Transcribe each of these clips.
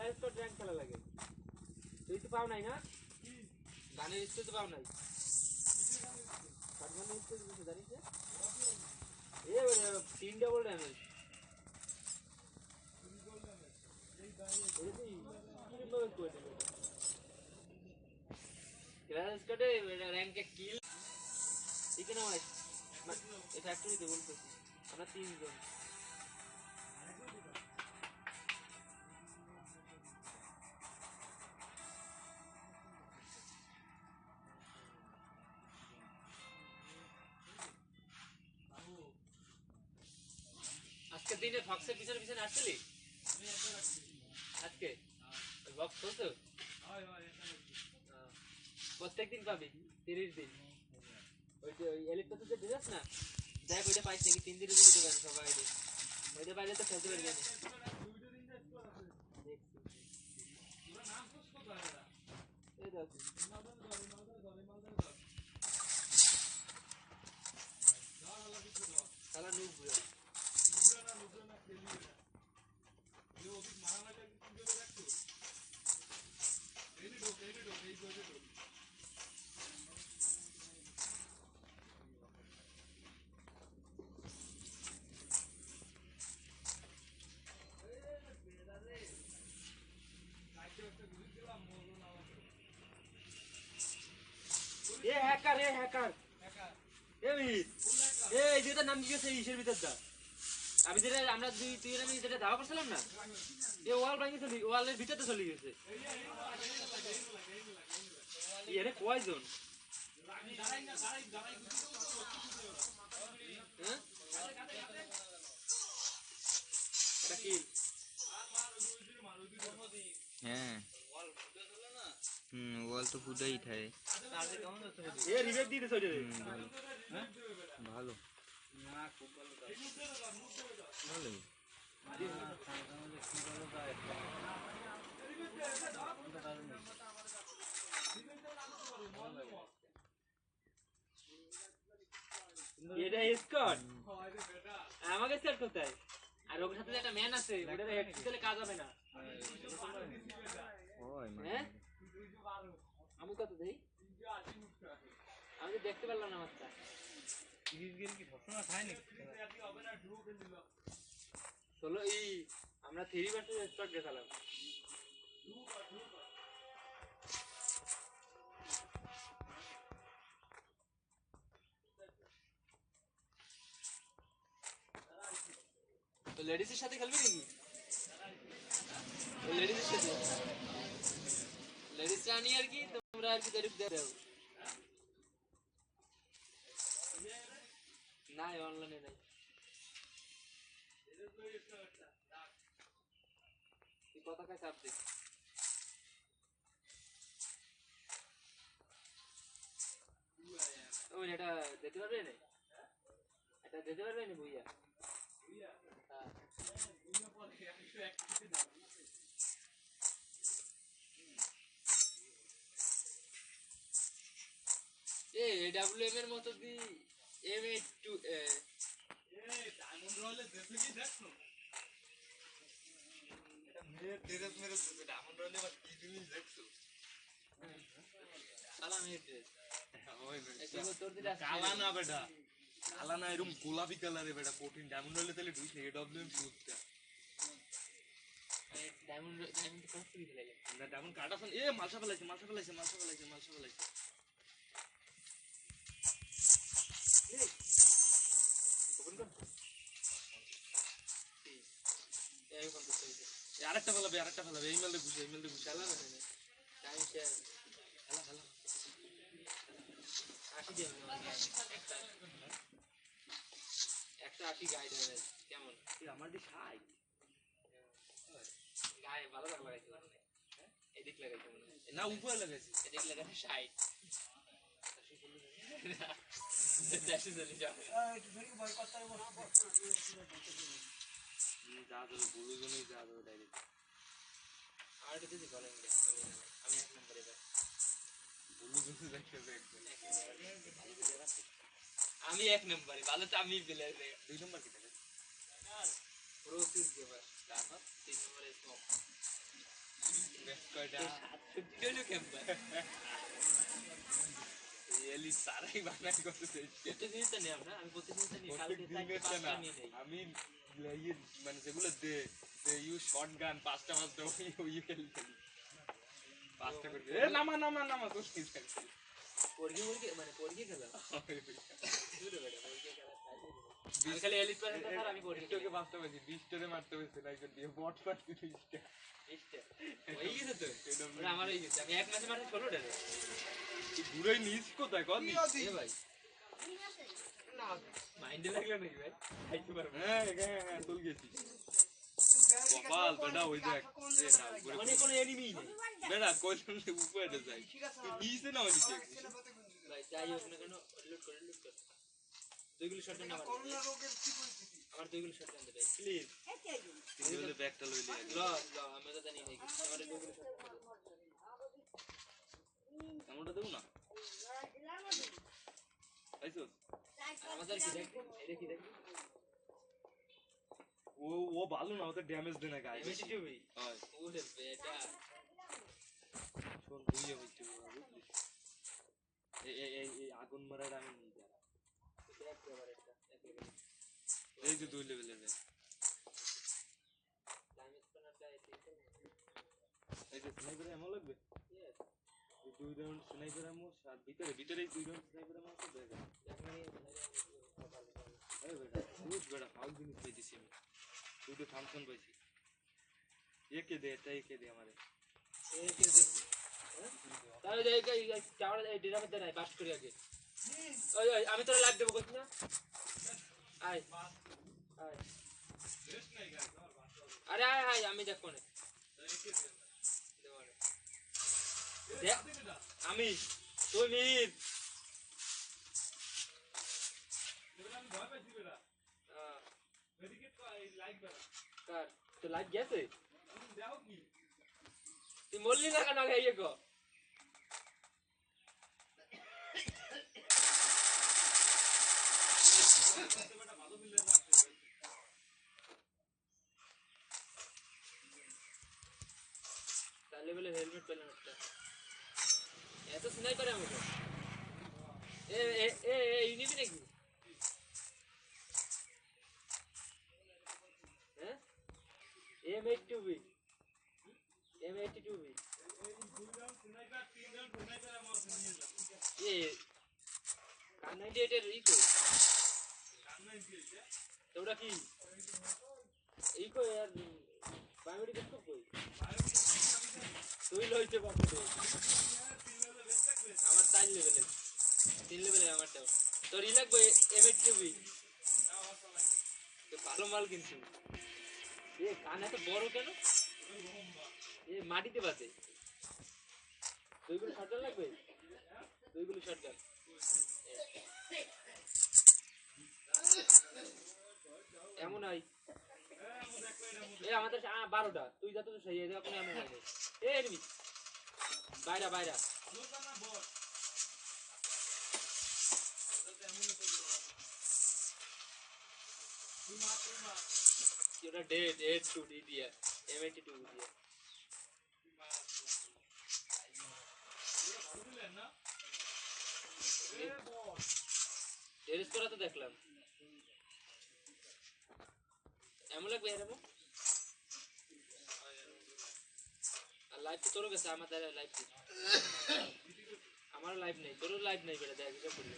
class তো rank খেলা লাগে তুই তো পাও নাই না গানের স্কুল তো পাও নাই গানের স্কুল কিছু জানিস না এ 3 ডাবল ড্যামেজ ক্লাস কাটে র্যাঙ্কে কিল ঠিক না ভাই এই ফ্যাক্টরিতে বলতেছি আমরা 3 জন আজকে দিনে ফক্সের পিছনে পিছনে আসছিলি আজকে বক্স করছো প্রত্যেকদিন পাবি 30 দিন ওই যে ওই এলিটটা তো দিছস না দেখ ওইটা পাইছ নাকি 3 দিনের দিতে পারেন সবাই ওইটা পাইলে তো খেলতে পারবি না দেখছি পুরো নাম পোস্ট করতে হবে না এই দেখ সালা নুব না খেলি না ये वो भी मारा लगा कि तुम जो रखो एनी डो এই जो डो ये हैकर এই যেটা নাম দিয়েছে ইসের ভিতর দা আমি যেটা আমরা তুই আমি যেটা দাওয়া করছিলাম না এই ওয়াল ভাঙি চলি ওয়ালের ভিতরে চলে গেছে এরে কয়জন হ্যাঁ শাকিল হ্যাঁ ওয়াল তো ফুটাই থাকে এ রিভাইভ দিতে চলে ভালো ভালো না খুব ভালো ভালো এটা স্কট আমাকে স্কট কোথায় আর ওর সাথে একটা ম্যান আছে ওটা হেড দিলে কাজ হবে না ওই হ্যাঁ আমি কত দেই আমি তো দেখতে পারলাম না মাত্রা 30 গেম কি সবসময় খায় নাকি হবে না ড্রু করে দিল চলো এই আমরা 3 ভার্সেস স্কট গেছালাম তো লেডিসের সাথে খেলবি নাকি লেডিসের সাথে লেডিস রানি আর কি তোমরা আর কি তারিফ দাও না অনলাইনে নাই এই পতাকা চাপ দে ওই এটা দিতে পারবে না এটা দিতে পারবে না ভুইয়া হ্যাঁ এ ডব্লিউএম এর মতো দি এম82 এ ডায়মন্ড রোলে দেখে কি দেখছো এটা মেরে ডায়মন্ড রোলে বাট কি জিনিস দেখছো সালাম হেটে ওই বেটা তোর দিলা কালা না বেটা কালা না এরকম গোলাপি কালারে বেটা কঠিন ডায়মন্ড রোলে তাহলে ঢুকলে এডব্লিউএম শুটটা ডায়মন্ড কষ্ট কি দিলে না ডায়মন্ড কাটাছন এ মালসা ফেলাইছে আরেকটা ফেলাবে এই মেলটা ঘুষে খেলা না টাইম শেয়ার খেলা আসি দিয়ে একটা আসি গাইড হবে কেমন আমার দি খাই গায়ে ভালো লাগাইছে হ্যাঁ এদিক লাগাইছে না উপরে লাগাইছে এদিক লাগাইছে 60 দেশে চলে যাবে যা ধরে বুলুজনই যা ধরে ডাইরেক্ট আর কিছু দি বলেন আমি এক নম্বরে যাই বুলুজনই দেখতে আমি এক নম্বরে ভালো তো আমি প্লেয়ার 2 নম্বর কি থাকে প্রসেস গেমার তারপর 3 নম্বরে স্মোক কয়টা 750 হলো ক্যাম্পার এলি সারাই বানাই করতে প্রত্যেক দিন তো নেব না আমি প্রত্যেক দিন তো নিই কালকে দিনের চারটে না পাঁচটা নিয়ে নেই আমি মানে যেগুলো দে ইউ শর্ট গান পাঁচটা ওই খেলি পাঁচটা করে এ নামা নামা নামা তো ঠিক আছে পরগে মানে পরগে খেলা দূরে বেটা পরগে খেলা আমি খালি এলিট পারে না স্যার আমি পরগে তোকে পাঁচটা বাজি 20 টারে মারতে হয়েছে লাইক দিয়ে বট পারতি 20 টা ওই গেছে তো ওরা আমার হয়ে গেছে আমি এক ম্যাচে মারছি 16 টারে দূরেই নিস কোথায় কদি এ ভাই না মাইন্ডে লাগলো নাকি ভাই খাইতে পারবো হ্যাঁ হ্যাঁ হ্যাঁ তুই গেছিস কপাল বেটা ওই দেখ এ না উপরে মানে কোনো এনিমি নেই বেটা কইলাম যে উপরে যাই তুই নিচে না ওই দিকে ভাই যাই হোক না কেন লুট করে দুইগুলো শট না করোনা রোগের কি পরিস্থিতি আমার দুইগুলো শট দেন ভাই প্লিজ তুই বলে ব্যাগটা লইলি আগে ল আমি তো জানি নাকি আমার দুইগুলো শট এমনটা দেব না আইছস আমাদের কি দেখ এটা কি দেখ ও ভালো না ওতে ড্যামেজ দেনা গায় এমএটি টিভি হয় ওরে বেটা শোন দুই হইছে বুঝলি এই আগুন মারার আমি নিয়ে যা দেখ এবার এটা এই যে দুই লেভেলের ডাইমেজ কোনাটা এই যে স্নাইপার এমন লাগবে এই দুই রাউন্ড স্নাইপার এমন সাত ভিতরে দুই রাউন্ড স্নাইপার এমন আছে দেখ আরে বেটা বহুত বড় ফাউল জিনিস পেয়েছি আমি তুই তো থামসন পাইছি একে দে এটা একে দে আমারে একে দে তাহলে এই টাওয়ার এই ডিরামে দে নাই বাস্ট করি আগে ওই ওই আমি তোরা লাইভ দেব কইছ না আয় আয় আরে আয় আয় আমি দেখ কোনে আমি তুই মির কার তো লাইভ গেছে তুই বললি না কেন আগে গো তাহলে বলে হেলমেট পেলাম একটা এত স্নাইপার আমাকে এ এ এ ইউনিটি নাকি হ্যাঁ M82B M82B এ কান 98 এর ইকো তো ওটা কি ইকো আর বায়োমেডিক কত কই তুই লইতে পারছিস আমার 4 লেভেলে 3 লেভেলে আমারটাও তোর ই লাগবে M82B তো ভালো মাল কিনছিস এ কান এত বড় কেন এ মাটিতে বাজে দুইগুলো শটগান লাগবে দুইগুলো শটগান এমন আই এ আমাদের 12টা তুই যত তো সেই এরকম এমন হয় এ এনিমি বাইরা বাইরা এটা ডেড 82 ডি দিয়া M82 দিয়া টেরেস করা তো দেখলাম এমন লাগবে এরকম আর লাইভ তো তোর কাছে আমাদের লাইভ আমার লাইভ নেই তোর লাইভ নেই বেটা দেখ এটা করলে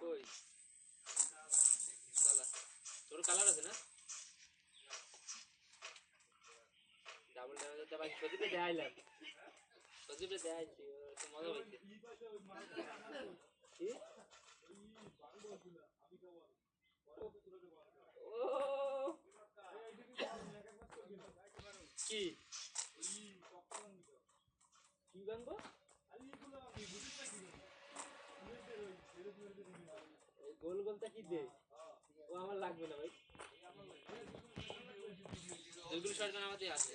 কই কালার তোর কালার আছে না ডাবল ড্যামেজ দে ভাই সজিবে দেখাইলাম সজিবে দেখাইছি তো মজা হইছে কি ও কি কি বানবো গোল গোলটা কি দে ও আমার লাগবে না ভাই দুগুলো শটগান আমাদের আছে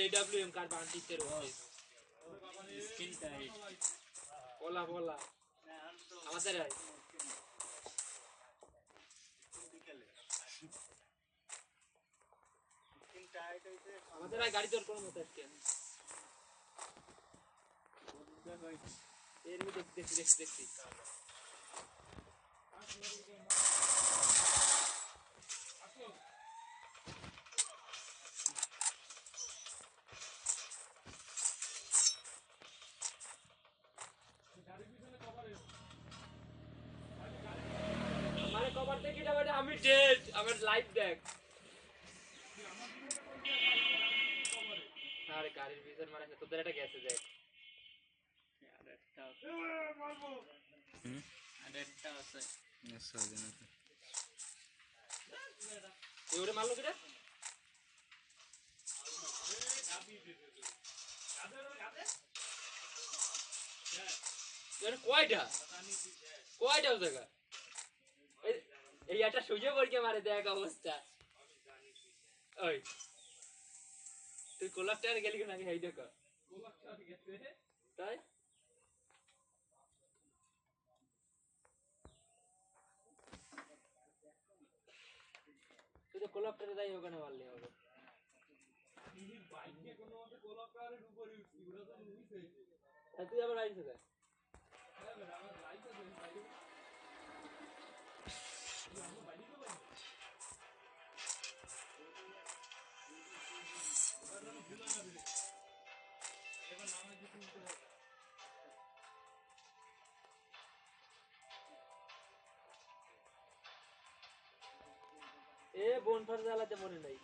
AWM কার বান্টিসের ওই স্কিন টাইট বলা বলা আমাদের আই স্কিন টাইট হইছে আমাদের আই গাড়ি তোর কোন মত আজকে এর মধ্যে দেখছি हमारे कवर देखी ना बेटा हम डेड हमारे लाइव देख अरे गाड़ी विजन मारा तो तेरा कैसे देख यार अच्छा मारबो अरे अच्छा আছে ऐसा हो जाना ये ওরে মারলো কিটা यार কয়টা জায়গা এই একটা সুজে পড়কে মারে দেখ অবস্থা ওই তুই কোলাপটার গেলি কেন আগে হেই দেখো কোলাপটার গেছে তাই তুই তো কোলাপটারে যাই ওখানে মারলি হবে এই বাইকে কোনো মতে কোলাপটারের উপরে উঠছি ওরা তো নিচে তুই আবার আইছিস না আমার লাইট আছে বাইরে আমরা বাইরে তো বাইরে এবার আমি ভুলে যাবে এবার নামে কিছু উঠতে হবে এ বনফার জ্বালাতে মনে নাই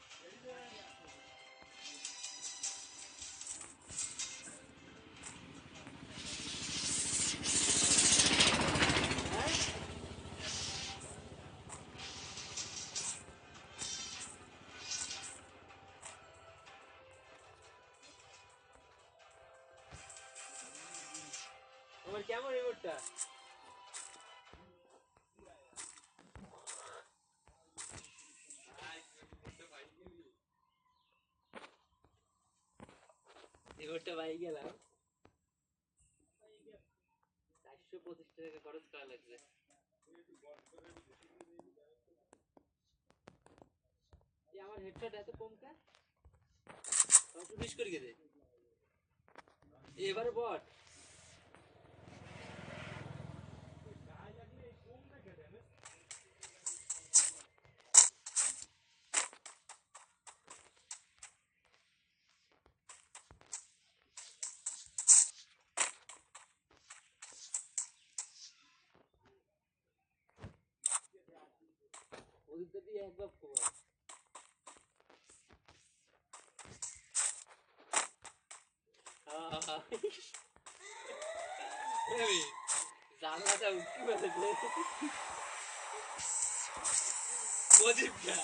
তোমার কেমন রিমোটটা রিমোটটা পাই গেলাম 425 টাকা খরচ করা লাগবে এই আমার হেডশট এত কম কা 120 করে দে এবারে বট ওদিক দিয়ে একবার খোয়া এই জানলাটা উঠি বলে দে বজিবটা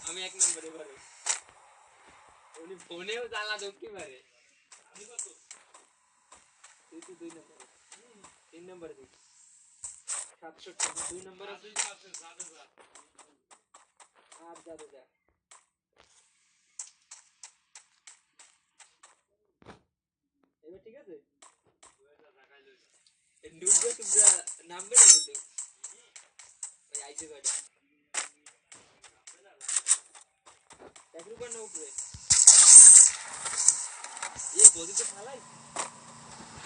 আমি এক নম্বরে পারি উনি ফোনেও জানলা উঠি মারে আমি কত তুই তো 2 নম্বরে 3 নম্বরে দেখ 700 2 নম্বরে আছে যাবে যা আর যাবে যা এবার ঠিক আছে ওইটা ঢাকাই লই এই নুডে তোমরা নামবে না তো ওই আইছে গাড়ি এক রুপার না উপরে ये বডি তো ফালাই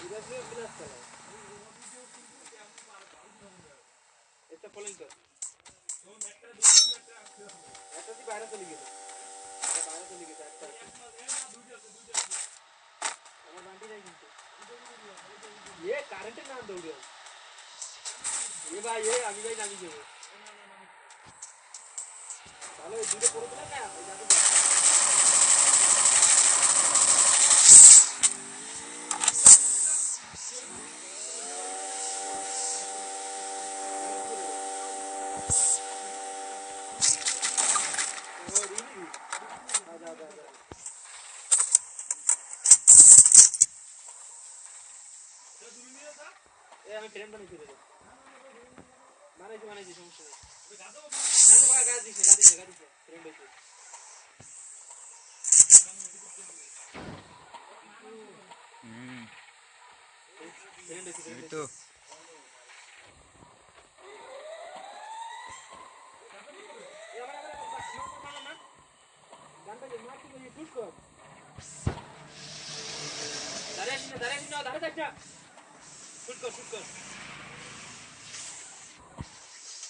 এবার প্লে প্লাস ফালাই এটা ফলোইং কর একটা দি বাইরে চলে গেল এটা বাইরে চলে গেছে একটা আমার বান্টি নাই কিন্তু ये কারেন্টের নাম দৌড়ে ये भाई ये আমি ভাই নামি যাবো তাহলে ওই দূরে পড়বে না ওই যাবে আমি ফ্রেন্ড বানাইছি রে বানাইছি সমস্যা নেই না না গাছ দিছে ফ্রেন্ড হইছে এই তো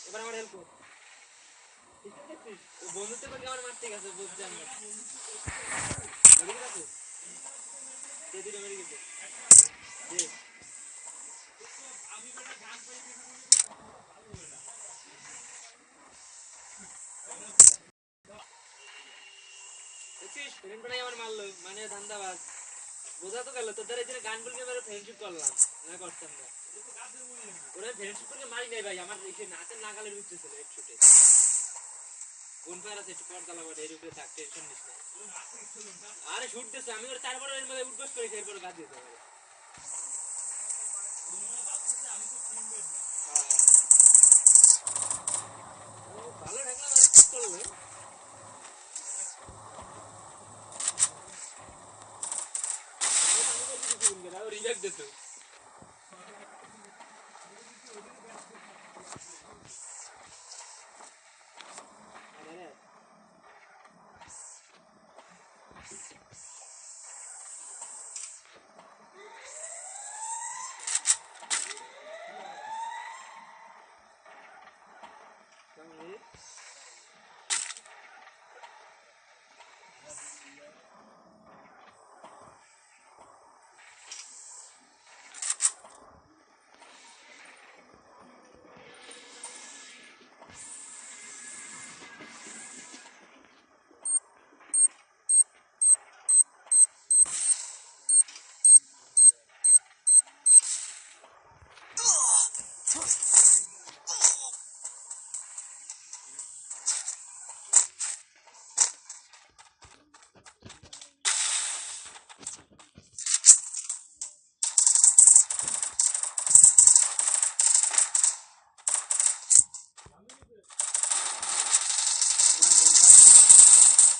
এবার আমার হেল্প কর বন্ধুত্ব করকে আমার মারতে গেছে বুঝছি আমি মেরে গেছে দেখছিস ফ্রেন্ড বানাই আমার মারলো মানে ধান্দাবাজ বোঝা তো গেল তোদের এই গান বলকে আমরা ফ্রেন্ডশিপ করলাম না করতাম না ওরা ফ্রেন্ডশিপ করকে মারি নাই ভাই আমার এই নাচের নাগালের ভিতরে ছিল এক ছুটে কোন ফায়ার আছে একটু পর্দা লাগাবো এর উপরে থাক টেনশন নিস না আরে শুট দিছে আমি ওর তারপরে এর মধ্যে উঠবস করে এরপর গাছ দিতে হবে ভালো ঢাকলাম আর ঠিক করলো রিজেক্ট দিত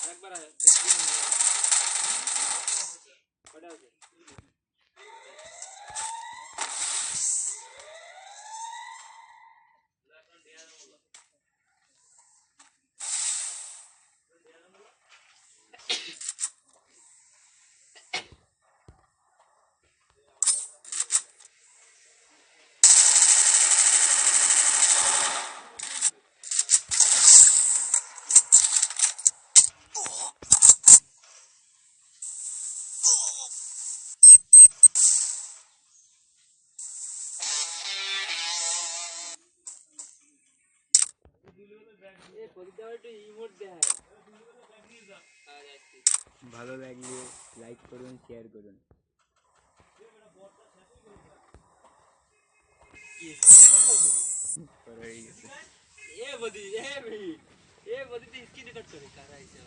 আরেকবার কটা আছে এ প্রদীপ দাও একটু ইমোট দেয় ভালো লাগলে লাইক করুন শেয়ার করুন এ বদি তুই স্ক্রিন রেকর্ড করে কারা আইছে